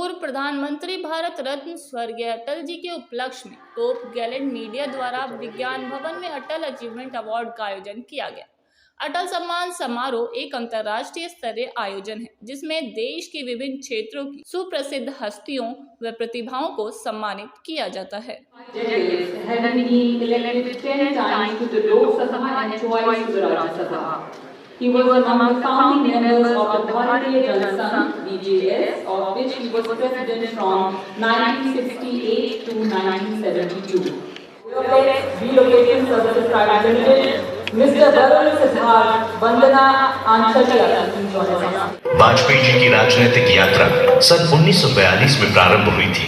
पूर्व प्रधानमंत्री भारत रत्न स्वर्गीय अटल जी के उपलक्ष्य में टॉप गैलेंट मीडिया द्वारा विज्ञान भवन में अटल अचीवमेंट अवार्ड का आयोजन किया गया। अटल सम्मान समारोह एक अंतर्राष्ट्रीय स्तरीय आयोजन है जिसमें देश के विभिन्न क्षेत्रों की सुप्रसिद्ध हस्तियों व प्रतिभाओं को सम्मानित किया जाता है। He was among the founding members of the Bharatiya Jal Sangh (BJS), of which he was president from 1968 to 1972. Relocation Services Private Limited, Mr. Varun Siddharth, Vandana Anchal join us. Vajpayee ji की राजनीतिक यात्रा सन 1942 में प्रारंभ हुई थी।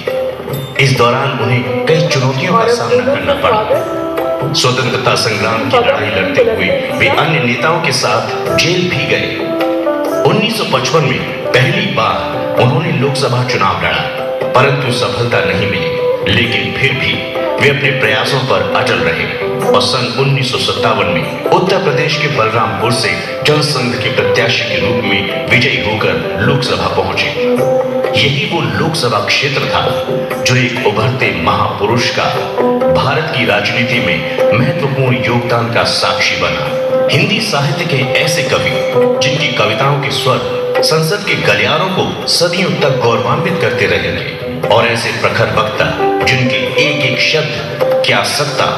इस दौरान उन्हें कई चुनौतियों का सामना करना पड़ा। स्वतंत्रता संग्राम की लड़ाई लड़ते हुए वे अन्य नेताओं के साथ जेल भी गए। 1955 में पहली बार उन्होंने लोकसभा चुनाव लड़ा, परंतु सफलता नहीं मिली, लेकिन फिर भी वे अपने प्रयासों पर अटल रहे और सन 1957 में उत्तर प्रदेश के बलरामपुर से जनसंघ के प्रत्याशी के रूप में विजयी होकर लोकसभा पहुंचे। यही वो लोकसभा क्षेत्र था जो एक उभरते महापुरुष का भारत की राजनीति में महत्वपूर्ण योगदान का साक्षी बना। हिंदी साहित्य के ऐसे कवि जिनकी कविताओं के स्वर संसद के गलियारों को सदियों तक गौरवान्वित करते रहे थे, और ऐसे प्रखर वक्ता जिनके एक एक शब्द, क्या सत्ता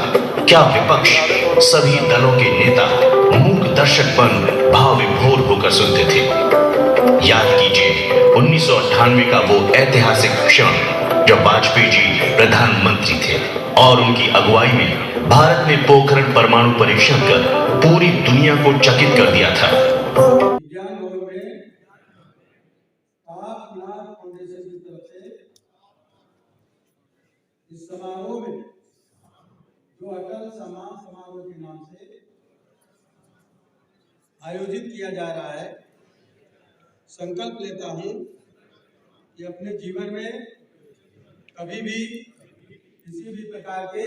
क्या विपक्ष, सभी दलों के नेता मूक दर्शक बन भाव विभोर होकर सुनते थे। याद कीजिए 1998 का वो ऐतिहासिक क्षण जब वाजपेयी जी प्रधानमंत्री थे और उनकी अगुवाई में भारत ने पोखरण परमाणु परीक्षण कर पूरी दुनिया को चकित कर दिया था। विज्ञान भवन में आपनाथ फाउंडेशन की तरफ से इस समारोह में जो अटल सम्मान समारोह के नाम से आयोजित किया जा रहा है, संकल्प लेता हूं कि अपने जीवन में कभी भी किसी भी प्रकार के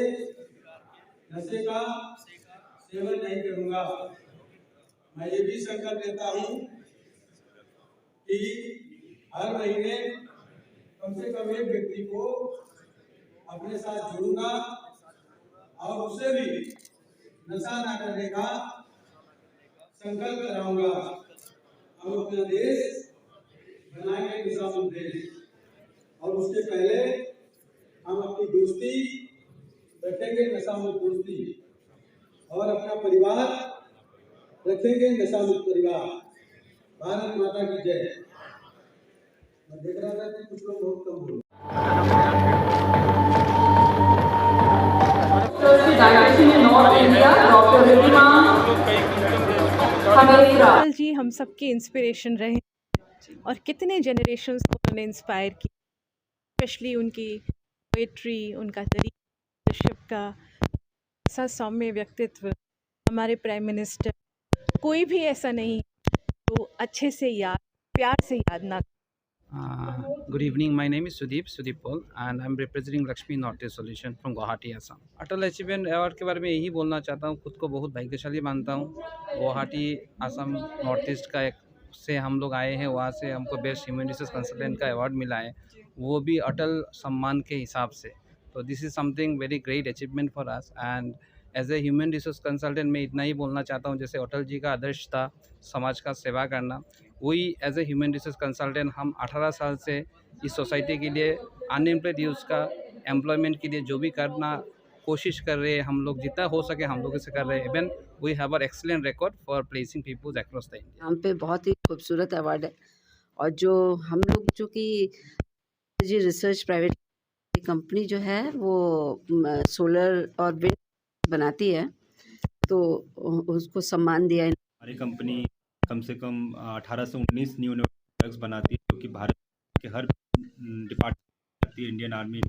नशे का सेवन नहीं करूंगा। मैं ये भी संकल्प लेता हूं कि हर महीने कम से कम एक व्यक्ति को अपने साथ जोड़ूंगा और उसे भी नशा ना करने का संकल्प कराऊंगा। हम अपना देश बनाएंगे निजामुल देश, और उसके पहले हम अपनी दोस्ती रखेंगे नशामुक्त दोस्ती, और अपना परिवार रखेंगे नशामुक्त परिवार। भारत माता की जय। मैं देख रहा था कि कुछ लोग बहुत कम बोल। अटल जी हम सबके इंस्पिरेशन रहे और कितने जनरेशन्स को उन्होंने इंस्पायर किया, स्पेशली उनकी पोएट्री, उनका तरीका लीडरशिप का ऐसा सौम्य व्यक्तित्व। हमारे प्राइम मिनिस्टर कोई भी ऐसा नहीं तो अच्छे से याद, प्यार से याद ना। Good evening, my name is Sudeep Paul and I'm representing Lakshmi Northeast Solution from Guwahati, Assam. Atal achievement award के बारे में यही बोलना चाहता हूँ, खुद को बहुत भाग्यशाली मानता हूँ। गुवाहाटी असम नॉर्थ ईस्ट का एक से हम लोग आए हैं, वहाँ से हमको बेस्ट ह्यूमन रिसोर्स कंसल्टेंट का अवार्ड मिला है, वो भी अटल सम्मान के हिसाब से। तो this is something very great achievement for us. And as a human resource consultant मैं इतना ही बोलना चाहता हूँ, जैसे अटल जी का आदर्श था समाज का सेवा करना, वही as a human resource consultant हम 18 साल से इस सोसाइटी के लिए अनएम्प्लॉयड यूथ का एम्प्लॉयमेंट के लिए जो भी करना कोशिश कर रहे हैं, हम लोग जितना हो सके हम लोग इसे कर रहे हैं। Even we have a excellent record for placing peoples across the India. हम पे बहुत ही खूबसूरत अवार्ड है, और जो हम लोग जो कि जी रिसर्च प्राइवेट कंपनी जो है वो सोलर और विंड बनाती है, तो उसको सम्मान दिया है। हमारी कंपनी कम से कम 18 से 19 न्यू प्रोडक्ट्स बनाती है, जो कि भारत के हर डिपार्टमेंट, इंडियन आर्मी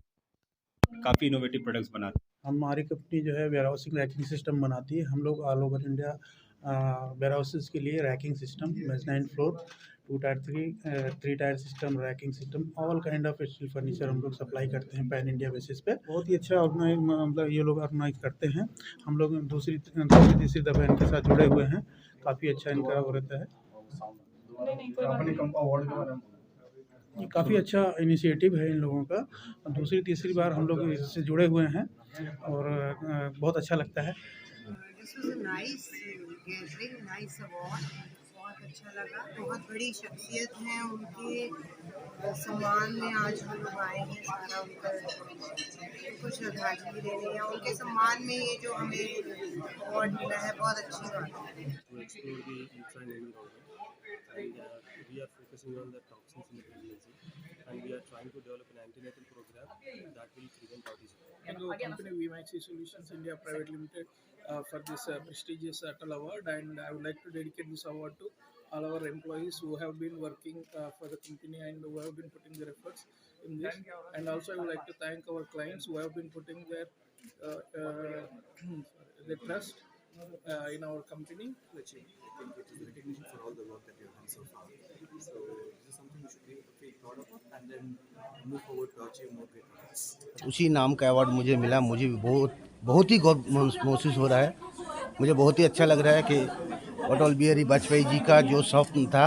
काफ़ी इनोवेटिव प्रोडक्ट्स बनाती है। हमारी कंपनी जो है वेयर हाउसिंग रैकिंग सिस्टम बनाती है। हम लोग all over India warehouses के लिए racking system, mezzanine floor, 2 tier 3 tier system, racking system, all kind of steel furniture हम लोग सप्लाई करते हैं पैन इंडिया बेसिस पे। बहुत ही अच्छा ऑर्गेनाइज, मतलब ये लोग ऑर्गेनाइज करते हैं। हम लोग दूसरी तीसरी दफ़ा इनके साथ जुड़े हुए हैं, काफ़ी अच्छा इनका वो रहता है। काफ़ी अच्छा इनिशिएटिव है इन लोगों का। दूसरी तीसरी बार हम लोग इससे जुड़े हुए हैं और बहुत अच्छा लगता है। This was a nice gathering, nice award. बहुत अच्छा लगा। बहुत बड़ी शख्सियत हैं, उनके सम्मान में आज हम लोग आए हैं। सारा उनको श्रद्धांजलि देने या उनके सम्मान में ये जो हमें अवार्ड मिला है, बहुत अच्छी बात है। And we are focusing on the toxins in the pregnancy, and we are trying to develop an antenatal program that will prevent autism. And our company VMAXI Solutions India Private Limited for this prestigious Atal Award, and I would like to dedicate this award to all our employees who have been working for the company and who have been putting their efforts in this. And also I would like to thank our clients who have been putting their trust in our company to achieve. I think it is a recognition for all the work that you have done so far. So this is something we should be feel proud of and then move forward to achieve more great results. उसी नाम का award मुझे मिला, मुझे भी बहुत ही गौरव महसूस हो रहा है। मुझे बहुत ही अच्छा लग रहा है कि अटल बिहारी वाजपेयी जी का जो स्वप्न था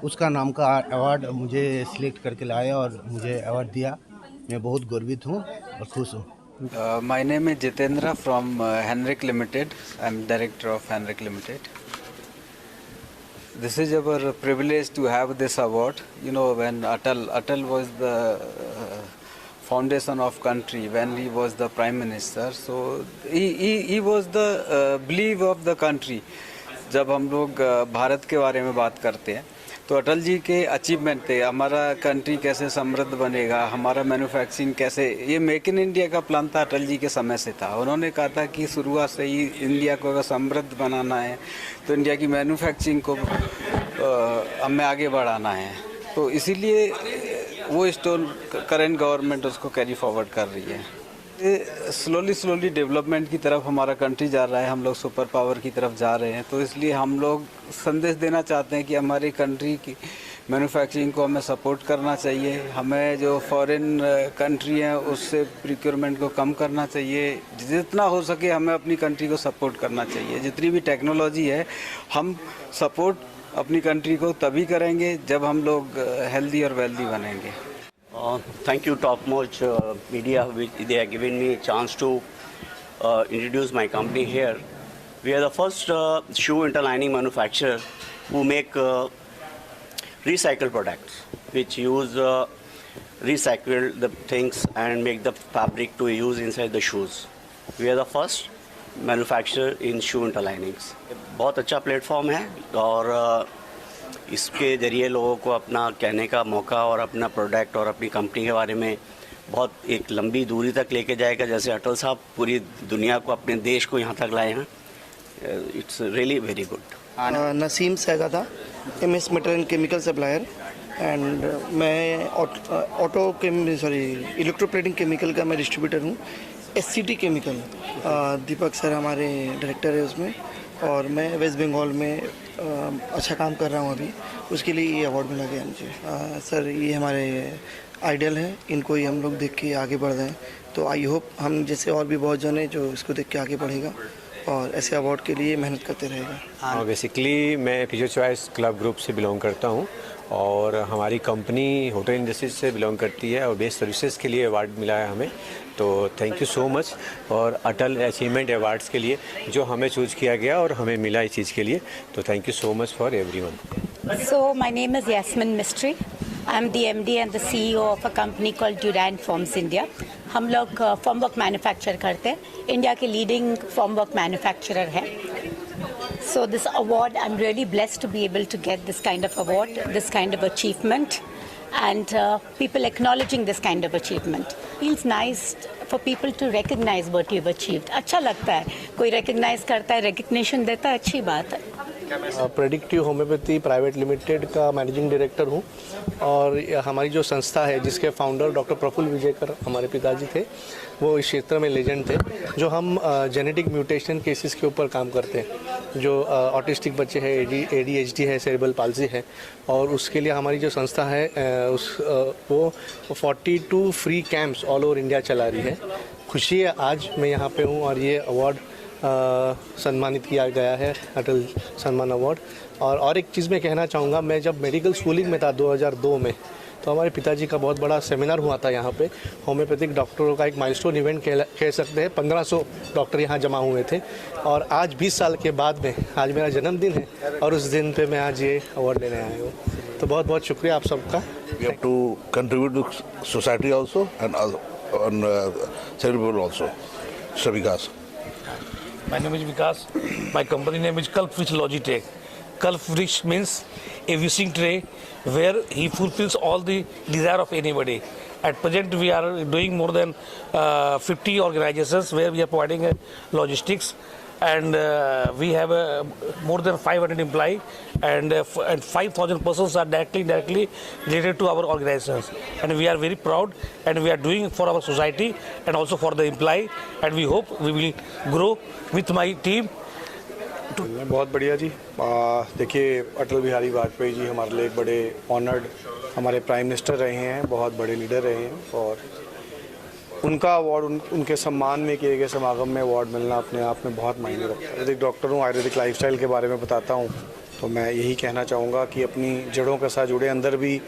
उसका नाम का अवार्ड मुझे सिलेक्ट करके लाया और मुझे अवार्ड दिया। मैं बहुत गर्वित हूँ और खुश हूँ। My name is Jitendra from Henrik Limited. I am director of Henrik Limited. This is our privilege to have this award. You know, when Atal was the foundation of country, when he was the prime minister, so he was the belief of the country. जब हम लोग भारत के बारे में बात करते हैं तो अटल जी के अचीवमेंट थे, हमारा कंट्री कैसे समृद्ध बनेगा, हमारा मैन्युफैक्चरिंग कैसे, ये मेक इन इंडिया का प्लान था अटल जी के समय से था। उन्होंने कहा था कि शुरुआत से ही इंडिया को अगर समृद्ध बनाना है तो इंडिया की मैन्युफैक्चरिंग को हमें आगे बढ़ाना है। तो इसीलिए वो स्टोन करेंट गवर्नमेंट उसको कैरी फॉरवर्ड कर रही है। स्लोली डेवलपमेंट की तरफ हमारा कंट्री जा रहा है, हम लोग सुपर पावर की तरफ जा रहे हैं। तो इसलिए हम लोग संदेश देना चाहते हैं कि हमारी कंट्री की मैन्युफैक्चरिंग को हमें सपोर्ट करना चाहिए। हमें जो फॉरेन कंट्री हैं उससे प्रिक्योरमेंट को कम करना चाहिए। जितना हो सके हमें अपनी कंट्री को सपोर्ट करना चाहिए। जितनी भी टेक्नोलॉजी है हम सपोर्ट अपनी कंट्री को तभी करेंगे जब हम लोग हेल्दी और वेल्दी बनेंगे। Thank you Topmost Media, which they have given me a chance to introduce my company here. We are the first shoe interlining manufacturer who make recycled products, which use recycle the things and make the fabric to use inside the shoes. We are the first manufacturer in shoe interlinings. बहुत अच्छा platform है और इसके ज़रिए लोगों को अपना कहने का मौका और अपना प्रोडक्ट और अपनी कंपनी के बारे में बहुत एक लंबी दूरी तक लेके जाएगा। जैसे अटल साहब पूरी दुनिया को, अपने देश को यहाँ तक लाए हैं। It's really very good. Naseem saga था, MS metal and chemical supplier, and मैं इलेक्ट्रोप्लेटिंग केमिकल का मैं डिस्ट्रीब्यूटर हूँ। SCT केमिकल, दीपक सर हमारे डायरेक्टर है उसमें, और मैं वेस्ट बंगाल में अच्छा काम कर रहा हूँ अभी, उसके लिए ये अवार्ड मिला गया मुझे। सर ये हमारे आइडल हैं, इनको ही हम लोग देख के आगे बढ़ रहे हैं। तो आई होप हम जैसे और भी बहुत जन हैं जो इसको देख के आगे बढ़ेगा और ऐसे अवार्ड के लिए मेहनत करते रहेगा। बेसिकली मैं फ्यूचर चॉइस क्लब ग्रुप से बिलोंग करता हूँ और हमारी कंपनी होटल इंडस्ट्रीज से बिलोंग करती है और बेस्ट सर्विसेज के लिए अवार्ड मिला है हमें। तो थैंक यू सो मच और अटल अचीवमेंट अवार्ड्स के लिए जो हमें चूज़ किया गया और हमें मिला इस चीज़ के लिए। तो thank you so much for everyone. So my name is Yasmin Mistry. I'm the MD and the CEO of a company called Durand Forms India. हम लोग फॉर्मवर्क मैन्युफैक्चर करते हैं, इंडिया के लीडिंग फॉर्मवर्क मैन्युफैक्चरर है। So this award, I'm really blessed to be able to get this kind of award, this kind of achievement, and people acknowledging this kind of achievement. Feels nice for people to recognize what you've achieved. अच्छा लगता है, कोई recognize करता है, recognition देता है, अच्छी बात है। प्रेडिक्टिव होम्योपैथी प्राइवेट लिमिटेड का मैनेजिंग डायरेक्टर हूँ और हमारी जो संस्था है जिसके फाउंडर डॉक्टर प्रफुल्ल विजयकर हमारे पिताजी थे, वो इस क्षेत्र में लेजेंड थे। जो हम जेनेटिक म्यूटेशन केसेस के ऊपर काम करते हैं, जो ऑटिस्टिक बच्चे हैं, ADHD है, सेरेब्रल पाल्सी है, और उसके लिए हमारी जो संस्था है वो 42 free camps all over India चला रही है। खुशी है आज मैं यहाँ पे हूँ और ये अवार्ड सम्मानित किया गया है, अटल सम्मान अवार्ड। और एक चीज़ मैं कहना चाहूँगा, मैं जब मेडिकल स्कूलिंग में था 2002 में, तो हमारे पिताजी का बहुत बड़ा सेमिनार हुआ था यहाँ पे, होम्योपैथिक डॉक्टरों का एक माइलस्टोन इवेंट कह सकते हैं। 1500 डॉक्टर यहाँ जमा हुए थे और आज 20 साल के बाद में आज मेरा जन्मदिन है और उस दिन पे मैं आज ये अवार्ड लेने आया हूँ। तो बहुत बहुत शुक्रिया आप सबका। We have to contribute to society also and several people also. Mr. Vikas. My name is Vikas. My company name is Kalpvriksh Logitech. Kalpvriksh means a wishing tray where he fulfills all the desire of anybody. At present, we are doing more than 50 organizations where we are providing logistics, and we have more than 500 employees, and 5,000 persons are directly related to our organizations. And we are very proud, and we are doing for our society and also for the employee, and we hope we will grow with my team. बहुत बढ़िया जी। देखिए, अटल बिहारी वाजपेयी जी हमारे लिए एक बड़े honoured हमारे prime minister रहे हैं, बहुत बड़े लीडर रहे हैं, और उनका अवार्ड उनके सम्मान में किए गए समागम में अवार्ड मिलना अपने आप में बहुत मायने रखता है। आयुर्वेदिक डॉक्टर हूँ, आयुर्वेदिक लाइफस्टाइल के बारे में बताता हूँ, तो मैं यही कहना चाहूँगा कि अपनी जड़ों के साथ जुड़े। अंदर भी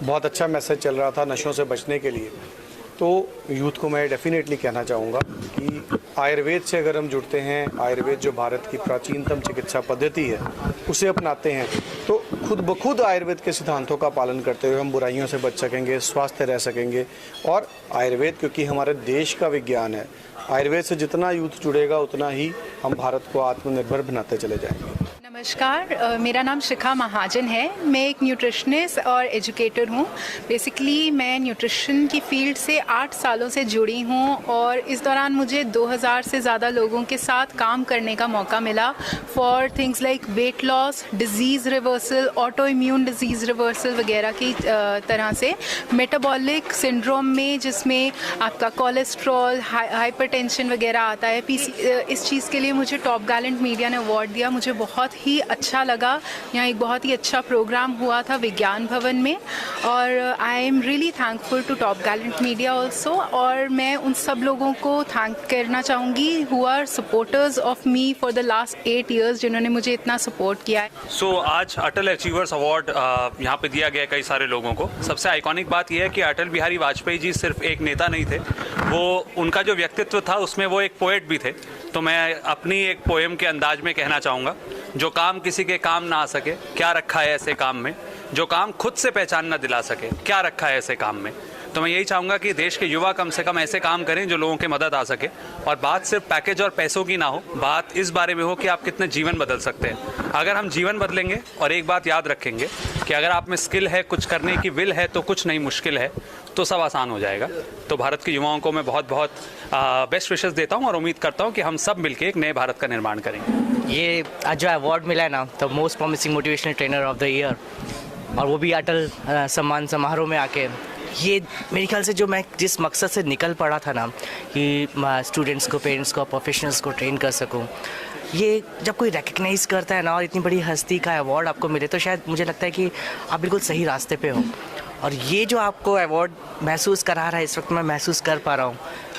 बहुत अच्छा मैसेज चल रहा था नशों से बचने के लिए, तो यूथ को मैं डेफिनेटली कहना चाहूँगा कि आयुर्वेद से अगर हम जुड़ते हैं, आयुर्वेद जो भारत की प्राचीनतम चिकित्सा पद्धति है उसे अपनाते हैं, तो खुद ब खुद आयुर्वेद के सिद्धांतों का पालन करते हुए हम बुराइयों से बच सकेंगे, स्वस्थ रह सकेंगे। और आयुर्वेद क्योंकि हमारे देश का विज्ञान है, आयुर्वेद से जितना यूथ जुड़ेगा उतना ही हम भारत को आत्मनिर्भर बनाते चले जाएंगे। नमस्कार, मेरा नाम शिखा महाजन है। मैं एक न्यूट्रिशनिस्ट और एजुकेटर हूँ। बेसिकली मैं न्यूट्रिशन की फील्ड से 8 सालों से जुड़ी हूँ और इस दौरान मुझे 2000 से ज़्यादा लोगों के साथ काम करने का मौका मिला for things like weight loss, disease reversal, auto immune disease reversal वगैरह की तरह से। मेटाबॉलिक सिंड्रोम में जिसमें आपका कोलेस्ट्रॉल, हाइपरटेंशन वगैरह आता है, इस चीज़ के लिए मुझे टॉप गैलेंट मीडिया ने अवार्ड दिया। मुझे बहुत ही अच्छा लगा। यहाँ एक बहुत ही अच्छा प्रोग्राम हुआ था विज्ञान भवन में, और I am really thankful to top gallant media also. और मैं उन सब लोगों को थैंक करना चाहूँगी who are supporters of me for the last 8 years, जिन्होंने मुझे इतना सपोर्ट किया है। सो आज अटल अचीवर्स अवार्ड यहाँ पे दिया गया कई सारे लोगों को। सबसे आइकॉनिक बात यह है कि अटल बिहारी वाजपेयी जी सिर्फ एक नेता नहीं थे, वो उनका जो व्यक्तित्व था उसमें वो एक पोएट भी थे। तो मैं अपनी एक पोएम के अंदाज में कहना चाहूँगा, जो काम किसी के काम ना आ सके, क्या रखा है ऐसे काम में, जो काम खुद से पहचान ना दिला सके, क्या रखा है ऐसे काम में। तो मैं यही चाहूँगा कि देश के युवा कम से कम ऐसे काम करें जो लोगों की मदद आ सके, और बात सिर्फ पैकेज और पैसों की ना हो, बात इस बारे में हो कि आप कितने जीवन बदल सकते हैं। अगर हम जीवन बदलेंगे, और एक बात याद रखेंगे कि अगर आप में स्किल है, कुछ करने की विल है, तो कुछ नहीं मुश्किल है, तो सब आसान हो जाएगा। तो भारत के युवाओं को मैं बहुत बहुत बेस्ट विशेस देता हूँ और उम्मीद करता हूँ कि हम सब मिलकर एक नए भारत का निर्माण करेंगे। ये आज जो अवार्ड मिला है ना, तो most promising motivational trainer of the year, और वो भी अटल सम्मान समारोह में आके, ये मेरे ख्याल से जो मैं जिस मकसद से निकल पड़ा था ना कि स्टूडेंट्स को, पेरेंट्स को, प्रोफेशनल्स को ट्रेन कर सकूं, ये जब कोई रिकग्नाइज़ करता है ना और इतनी बड़ी हस्ती का अवार्ड आपको मिले, तो शायद मुझे लगता है कि आप बिल्कुल सही रास्ते पे हो। और ये जो आपको अवार्ड महसूस करा रहा है इस वक्त मैं महसूस कर पा रहा हूँ।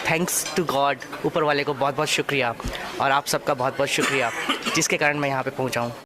थैंक्स टू गॉड, ऊपर वाले को बहुत बहुत शुक्रिया, और आप सबका बहुत बहुत शुक्रिया जिसके कारण मैं यहाँ पे पहुँचा हूँ।